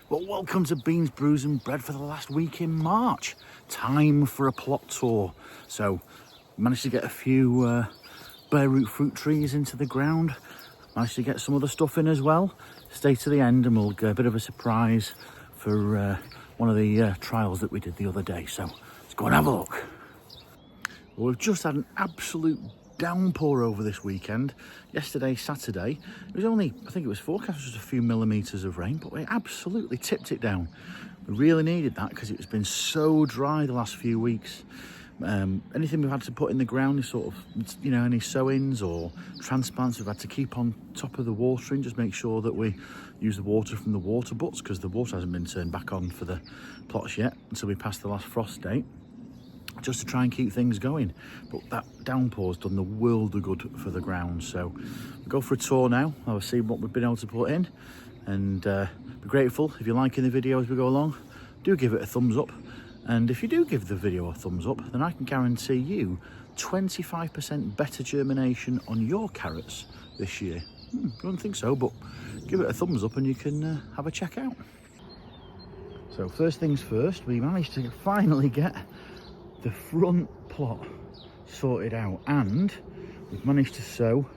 Well, welcome to Beans, Brews and Bread for the last week in March. Time for a plot tour. So, managed to get a few bare root fruit trees into the ground. Managed to get some other stuff in as well. Stay to the end and we'll get a bit of a surprise for one of the trials that we did the other day. So, let's go and have a look. Well, we've just had an absolute downpour over this weekend. Yesterday, Saturday, it was only, I think it was forecast just a few millimetres of rain, but we absolutely tipped it down. We really needed that because it's been so dry the last few weeks. Anything we've had to put in the ground is sort of, you know, any sowings or transplants, we've had to keep on top of the watering, just make sure that we use the water from the water butts because the water hasn't been turned back on for the plots yet until we pass the last frost date, just to try and keep things going. But that downpour's done the world of good for the ground. So we'll go for a tour now. I'll see what we've been able to put in and be grateful if you're liking the video as we go along. Do give it a thumbs up, and if you do give the video a thumbs up, then I can guarantee you 25% better germination on your carrots this year. I don't think so, but give it a thumbs up and you can have a check out. So first things first, we managed to finally get the front plot sorted out, and we've managed to sow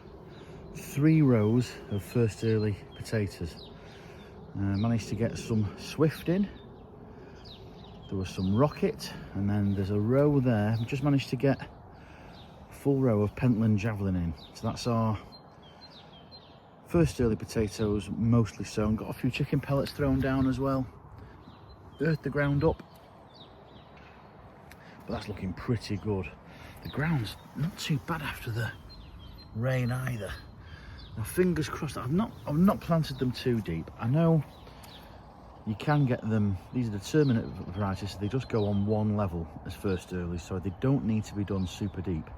3 rows of first early potatoes. Managed to get some Swift in, there was some Rocket, and then there's a row there. We just managed to get a full row of Pentland Javelin in, so that's our first early potatoes mostly sown. Got a few chicken pellets thrown down as well, earthed the ground up. But that's looking pretty good. The ground's not too bad after the rain either. Now fingers crossed. I've not planted them too deep. I know you can get them, these are determinate varieties, so they just go on one level as first early, so they don't need to be done super deep.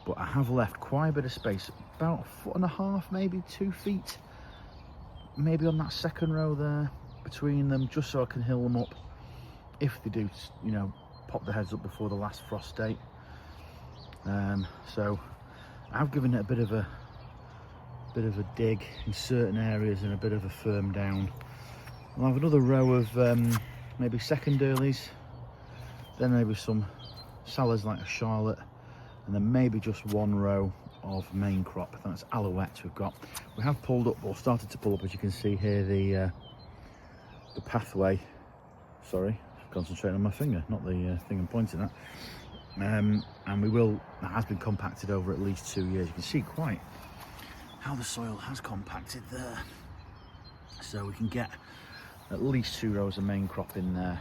But I have left quite a bit of space, about 1.5 feet, maybe 2 feet, maybe on that second row there between them, just so I can hill them up if they do, you know, pop their heads up before the last frost date. So I've given it a bit of a dig in certain areas and a bit of a firm down. I'll have another row of maybe second earlies, then maybe some salads like a Charlotte, and then maybe just 1 row of main crop. That's Alouette we've got. We have pulled up, or started to pull up, as you can see here, the pathway. Sorry, concentrating on my finger, not the thing I'm pointing at. And that has been compacted over at least 2 years. You can see quite how the soil has compacted there. So we can get at least 2 rows of main crop in there.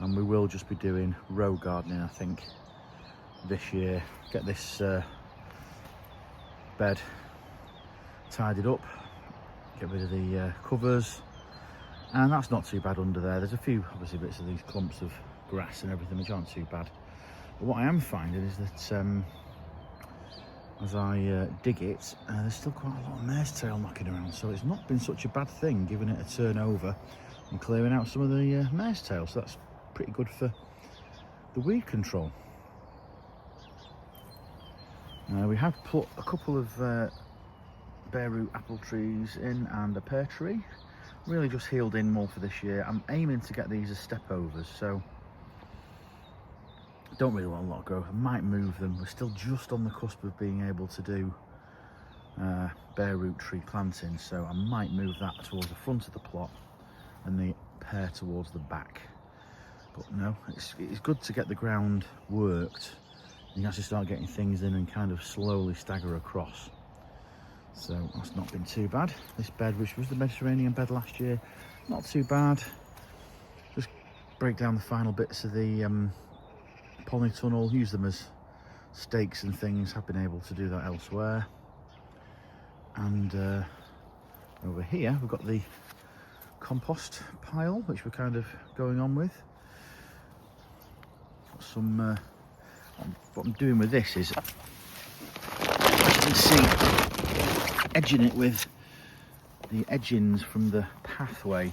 And we will just be doing row gardening, I think, this year. Get this bed tidied up, get rid of the covers. And that's not too bad under there. There's a few, obviously, bits of these clumps of grass and everything which aren't too bad. But what I am finding is that as I dig it, there's still quite a lot of mare's tail knocking around. So it's not been such a bad thing giving it a turn over and clearing out some of the mare's tail. So that's pretty good for the weed control. We have put a couple of bare root apple trees in and a pear tree. Really just healed in more for this year. I'm aiming to get these as step overs, so don't really want a lot of growth. I might move them. We're still just on the cusp of being able to do bare root tree planting, so I might move that towards the front of the plot and the pear towards the back. But no, it's good to get the ground worked. You can actually start getting things in and kind of slowly stagger across. So that's not been too bad. This bed, which was the Mediterranean bed last year, not too bad. Just break down the final bits of the polytunnel, use them as stakes and things. Have been able to do that elsewhere. And over here we've got the compost pile, which we're kind of going on with. Got some. What I'm doing with this is, as you can see, edging it with the edgings from the pathway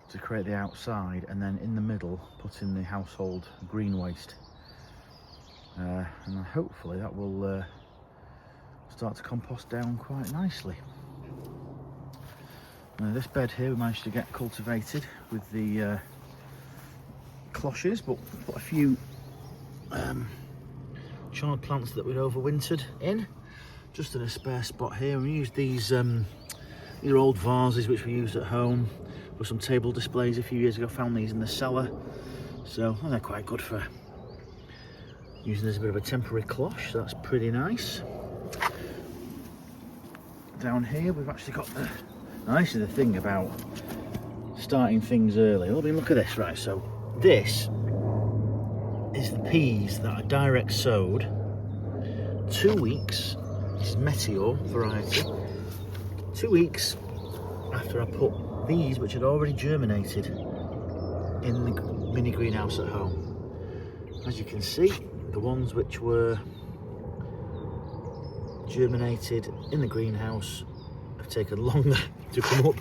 to create the outside, and then in the middle put in the household green waste, and hopefully that will start to compost down quite nicely. Now this bed here we managed to get cultivated with the cloches, but put a few chard plants that we'd overwintered in, just in a spare spot here. We used these are old vases which we used at home for some table displays a few years ago. Found these in the cellar, so they're quite good for using as a bit of a temporary cloche, so that's pretty nice. Down here we've actually got the, now this is the thing about starting things early. Let me look at this, right, so this is the peas that are direct sowed 2 weeks, this is Meteor variety, 2 weeks after I put these, which had already germinated, in the mini greenhouse at home. As you can see, the ones which were germinated in the greenhouse have taken longer to come up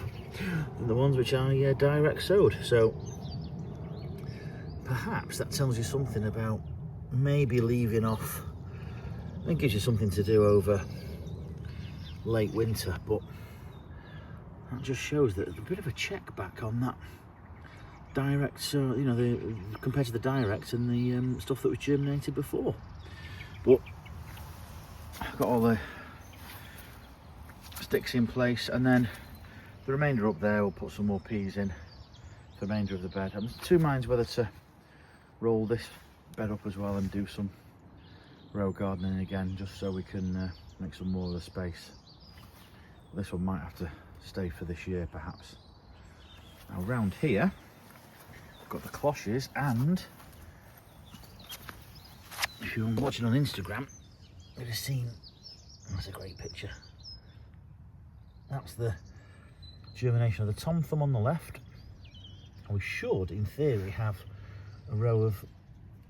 than the ones which I direct sowed. So perhaps that tells you something about maybe leaving off. It gives you something to do over late winter, but that just shows that there's a bit of a check back on that direct, so you know, compared to the direct and the stuff that was germinated before. But I've got all the sticks in place, and then the remainder up there we'll put some more peas in for the remainder of the bed. I'm in two minds whether to roll this bed up as well and do some row gardening again, just so we can make some more of the space. This one might have to stay for this year perhaps. Now round here got the cloches, and if you're watching on Instagram you'd have seen, that's a great picture, that's the germination of the tom thumb on the left, and we should in theory have a row of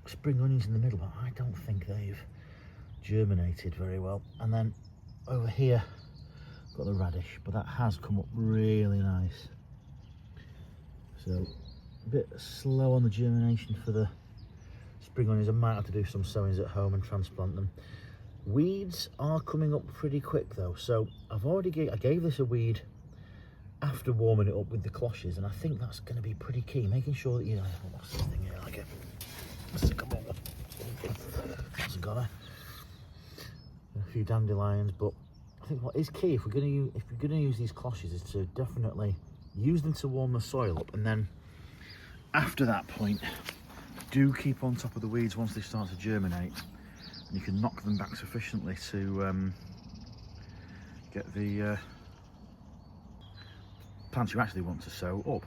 spring onions in the middle, but I don't think they've germinated very well. And then over here got the radish, but that has come up really nice, so a bit slow on the germination for the spring onions. I might have to do some sowings at home and transplant them. Weeds are coming up pretty quick though, so I gave this a weed after warming it up with the cloches, and I think that's going to be pretty key, making sure that, you know, what's this thing here, like a sycamore, hasn't got a few dandelions. But I think what is key, if we're going to use these cloches, is to definitely use them to warm the soil up, and then after that point do keep on top of the weeds once they start to germinate, and you can knock them back sufficiently to get the plants you actually want to sow up.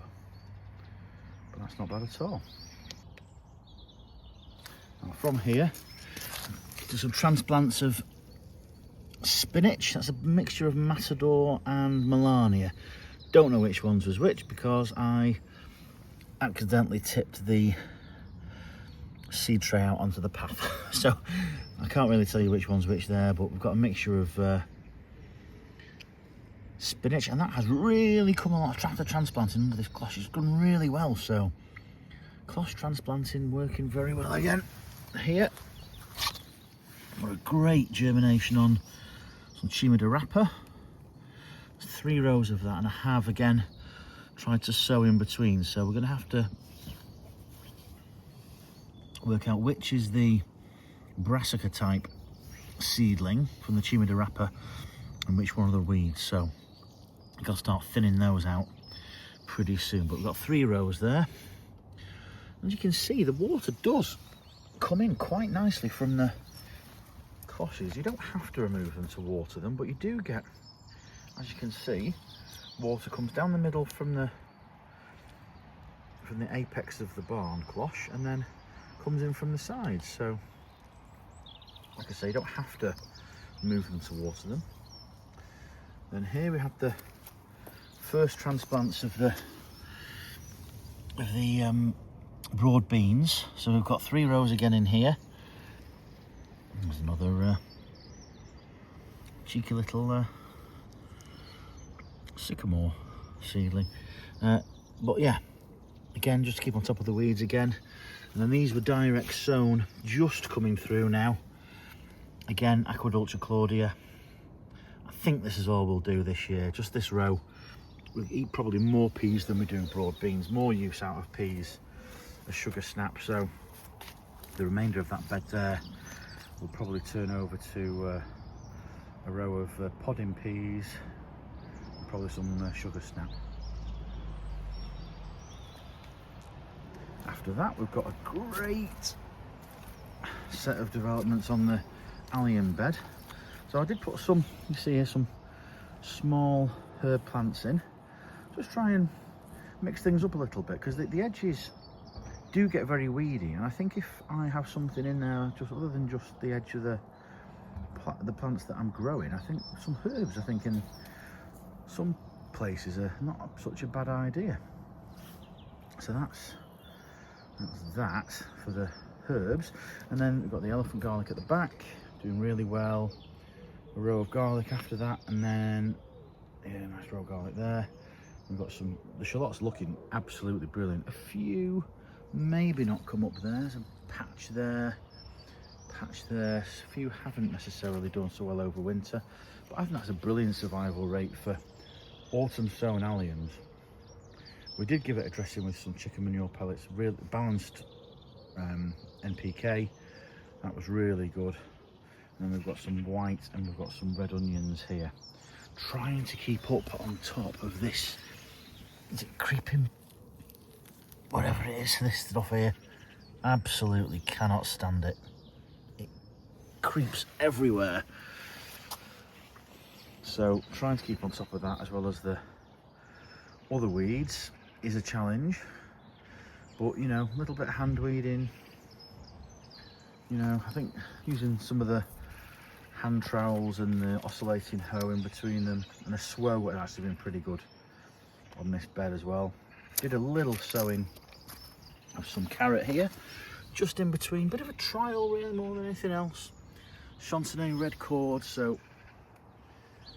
But that's not bad at all. Now from here to some transplants of spinach. That's a mixture of Matador and Melania. Don't know which ones was which because I accidentally tipped the seed tray out onto the path. So I can't really tell you which one's which there, but we've got a mixture of spinach, and that has really come along. After transplanting under this cloche, it's done really well. So cloche transplanting working very well again. Here, what a great germination on some Chima Rapa. 3 rows of that, and I have again tried to sow in between, so we're going to have to work out which is the Brassica type seedling from the Chima Rapa and which one of the weeds. So I've got to start thinning those out pretty soon. But we've got 3 rows there. As you can see, the water does come in quite nicely from the cloches. You don't have to remove them to water them, but you do get, as you can see, water comes down the middle from the apex of the barn cloche and then comes in from the sides. So like I say, you don't have to move them to water them. Then here we have the first transplants of the broad beans. So we've got 3 rows again in here. There's another cheeky little sycamore seedling. But yeah, again, just to keep on top of the weeds again. And then these were direct sown, just coming through now. Again, Aquadulture Claudia. I think this is all we'll do this year, just this row we eat probably more peas than we do broad beans, more use out of peas as sugar snap. So the remainder of that bed there will probably turn over to a row of podding peas and probably some sugar snap. After that, we've got a great set of developments on the Allium bed. So I did put some, you see here, some small herb plants in. Just try and mix things up a little bit, because the edges do get very weedy, and I think if I have something in there just other than just the edge of the plants that I'm growing, I think some herbs, I think in some places, are not such a bad idea. So that's that for the herbs. And then we've got the elephant garlic at the back, doing really well. A row of garlic after that, and then nice row of garlic there. We've got the shallots looking absolutely brilliant. A few maybe not come up there. There's a patch there, a few haven't necessarily done so well over winter, but I think that's a brilliant survival rate for autumn sown alliums. We did give it a dressing with some chicken manure pellets, really balanced NPK. That was really good. And then we've got some white and we've got some red onions here. Trying to keep up on top of this, is it creeping, whatever it is, this stuff here. Absolutely cannot stand it. It creeps everywhere. So trying to keep on top of that, as well as the other weeds, is a challenge. But you know, a little bit of hand weeding, you know, I think using some of the hand trowels and the oscillating hoe in between them and a swow would have actually been pretty good on this bed as well. Did a little sowing of some carrot here, just in between, bit of a trial really more than anything else. Chantenay red cord, so,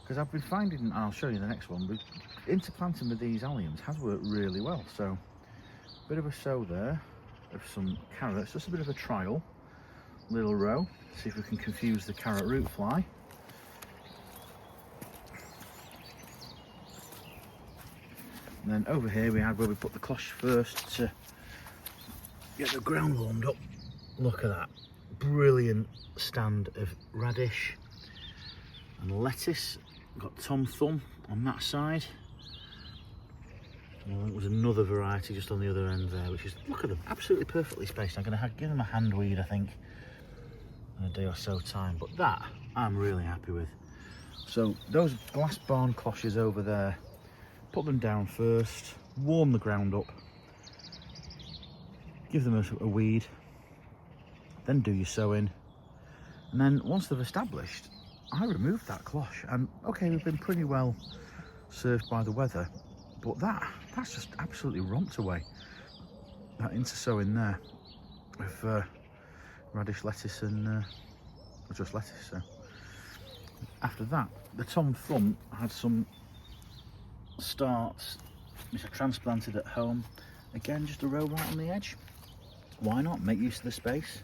because I've been finding, and I'll show you the next one, but interplanting with these alliums has worked really well. So bit of a sow there of some carrots, just a bit of a trial, little row, see if we can confuse the carrot root fly. And then over here we had where we put the cloche first to get the ground warmed up. Look at that, brilliant stand of radish and lettuce. Got Tom Thumb on that side. And I think there's another variety just on the other end there, which is, look at them, absolutely perfectly spaced. I'm going to give them a hand weed, I think, in a day or so time, but that I'm really happy with. So those glass barn cloches over there, put them down first, warm the ground up, give them a weed, then do your sowing, and then once they've established, I removed that cloche. And okay, we've been pretty well served by the weather, but that's just absolutely romped away. That intersowing there with radish, lettuce, and just lettuce. So after that, the Tom Thumb had some starts which I transplanted at home. Again, just a row right on the edge. Why not make use of the space?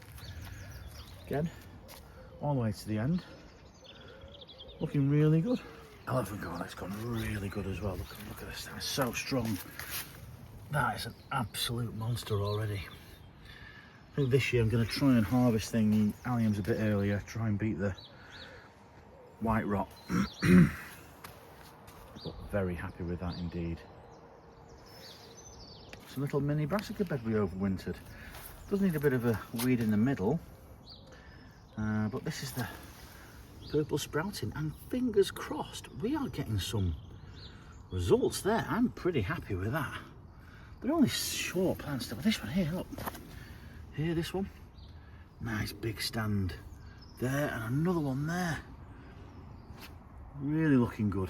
Again, all the way to the end. Looking really good. Elephant garlic's gone really good as well. Look at this, that's so strong. That is an absolute monster already. I think this year I'm going to try and harvest the alliums a bit earlier, try and beat the white rot. But very happy with that indeed. It's a little mini brassica bed we overwintered. Does need a bit of a weed in the middle, but this is the purple sprouting, and fingers crossed we are getting some results there. I'm pretty happy with that. They're only short plants, but this one here, look. Here, this one. Nice big stand there, and another one there. Really looking good.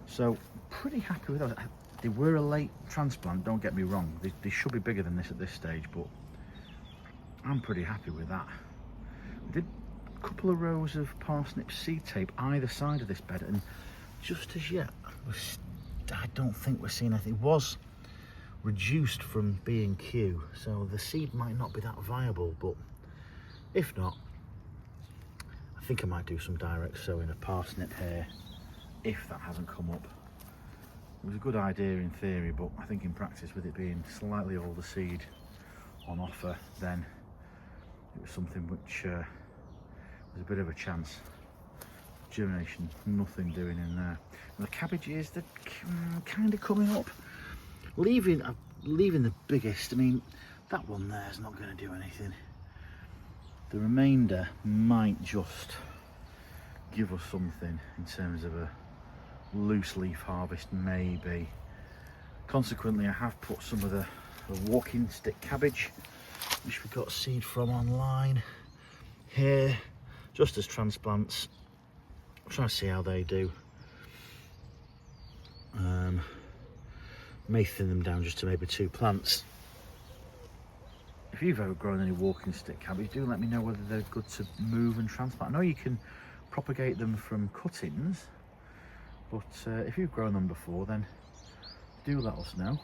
So, pretty happy with those. They were a late transplant, don't get me wrong. They should be bigger than this at this stage, but I'm pretty happy with that. I did a couple of rows of parsnip seed tape either side of this bed, and just as yet, I don't think we're seeing anything. It was reduced from B&Q, so the seed might not be that viable, but if not, I think I might do some direct sowing of parsnip here if that hasn't come up. It was a good idea in theory, but I think in practice, with it being slightly older seed on offer, then it was something which was a bit of a chance. Germination, nothing doing in there. And the cabbages, they're kind of coming up. Leaving the biggest, I mean, that one there is not going to do anything. The remainder might just give us something in terms of a loose leaf harvest, maybe. Consequently, I have put some of the walking stick cabbage, which we got seed from online, here, just as transplants. I'm trying to see how they do. May thin them down just to maybe 2 plants. If you've ever grown any walking stick cabbage, do let me know whether they're good to move and transplant. I know you can propagate them from cuttings, but if you've grown them before, then do let us know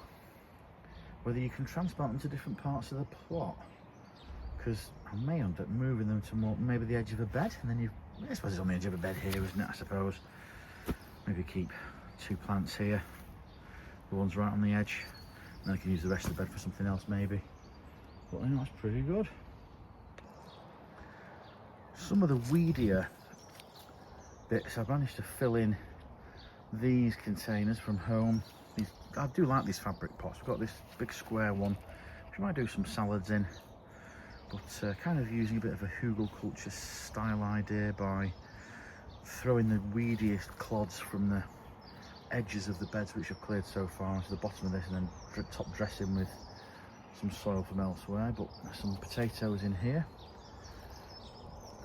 whether you can transplant them to different parts of the plot, because I may end up moving them to maybe the edge of a bed, and then I suppose it's on the edge of a bed here, isn't it, I suppose. Maybe keep 2 plants here, the one's right on the edge, and then I can use the rest of the bed for something else maybe. But I think that's pretty good. Some of the weedier bits I've managed to fill in these containers from home. I do like these fabric pots. We've got this big square one which I might do some salads in, but kind of using a bit of a hugelkultur style idea by throwing the weediest clods from the edges of the beds which I've cleared so far onto the bottom of this, and then top dressing with some soil from elsewhere. But some potatoes in here,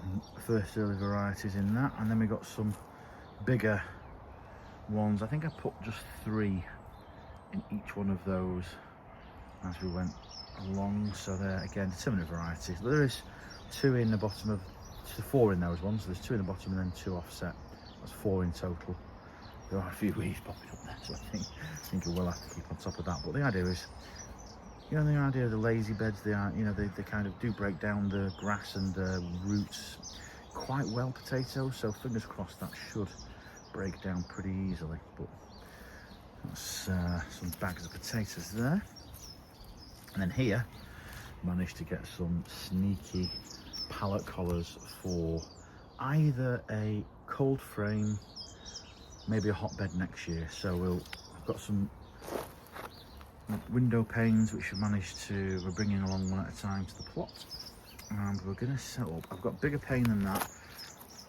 and first early varieties in that, and then we got some bigger ones. I think I put just 3 in each one of those as we went along, so they're again determinate varieties. There is 2 in the bottom of 4 in those ones, so there's 2 in the bottom and then 2 offset. That's 4 in total. There are a few weeds popping up there, so I think I will have to keep on top of that. But the idea is, you know, the idea of the lazy beds, they are, you know, they kind of do break down the grass and roots quite well, potatoes, so fingers crossed that should break down pretty easily. But that's some bags of potatoes there. And then here, managed to get some sneaky pallet collars for either a cold frame, maybe a hotbed next year. So I've got some window panes which we're bringing along one at a time to the plot, and we're going to set up. I've got a bigger pane than that.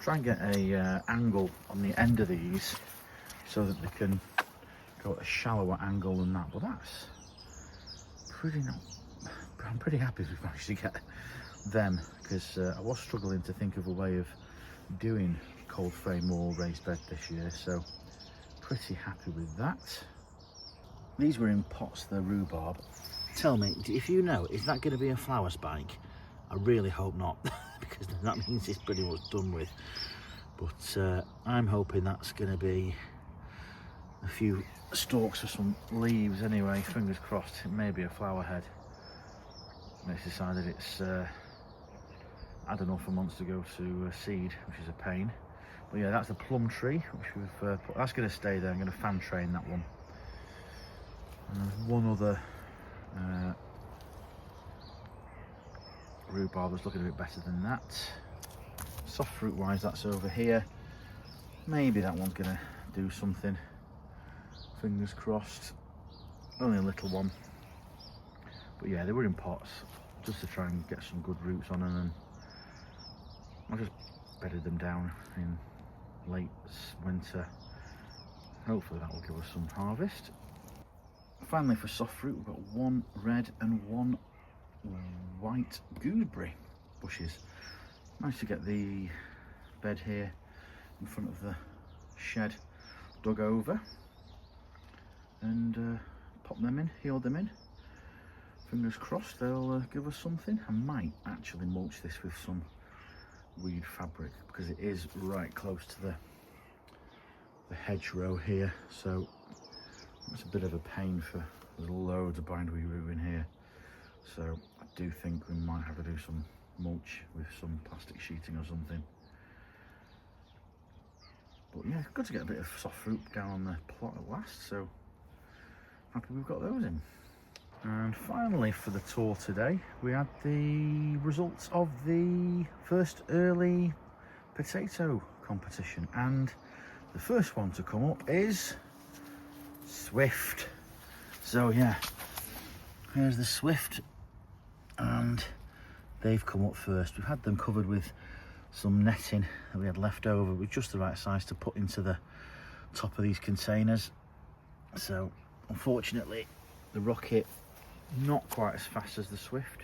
Try and get a angle on the end of these so that they can go at a shallower angle than that. But that's I'm pretty happy we've managed to get them, because I was struggling to think of a way of doing cold frame or raised bed this year, so pretty happy with that. These were in pots, the rhubarb. Tell me, if you know, is that going to be a flower spike? I really hope not, because that means it's pretty much done with. But I'm hoping that's going to be a few stalks of some leaves anyway. Fingers crossed. It may be a flower head. And it's decided it's had enough for months to go to seed, which is a pain. But yeah, that's the plum tree, which we've put. That's going to stay there. I'm going to fan train that one. And there's one other rhubarb that's looking a bit better than that. Soft fruit wise, that's over here. Maybe that one's going to do something. Fingers crossed. Only a little one. But yeah, they were in pots just to try and get some good roots on them, and I just bedded them down in late winter. Hopefully that will give us some harvest. Finally, for soft fruit, we've got 1 red and 1 white gooseberry bushes. Managed to get the bed here in front of the shed dug over and pop them in, healed them in. Fingers crossed they'll give us something. I might actually mulch this with some weed fabric, because it is right close to the hedgerow here, so it's a bit of a pain. There's loads of bindweed root in here, so I do think we might have to do some mulch with some plastic sheeting or something. But yeah, good to get a bit of soft fruit down on the plot at last, so happy we've got those in. And finally for the tour today, we had the results of the first early potato competition, and the first one to come up is Swift. So yeah, here's the Swift, and they've come up first. We've had them covered with some netting that we had left over, with just the right size to put into the top of these containers. So unfortunately the Rocket not quite as fast as the Swift.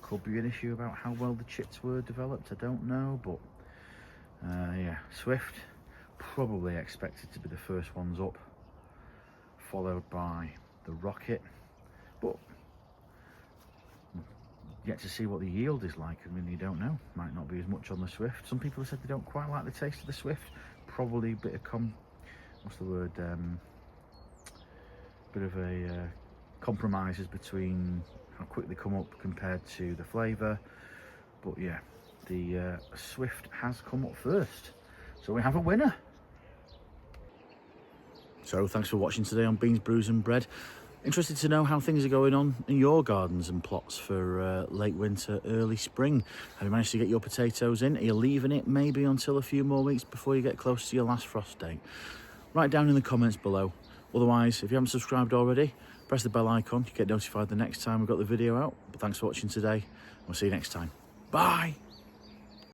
Could be an issue about how well the chits were developed, I don't know, but yeah, Swift probably expected to be the first ones up, followed by the Rocket, but yet to see what the yield is like. I mean, you don't know, might not be as much on the Swift. Some people have said they don't quite like the taste of the Swift, probably a bit of bit of a compromises between how quick they come up compared to the flavour. But yeah, the Swift has come up first, so we have a winner. So thanks for watching today on Beans, Brews and Bread. Interested to know how things are going on in your gardens and plots for late winter, early spring. Have you managed to get your potatoes in? Are you leaving it maybe until a few more weeks before you get close to your last frost date? Write down in the comments below. Otherwise, if you haven't subscribed already, press the bell icon to get notified the next time we've got the video out. But thanks for watching today. We'll see you next time. Bye.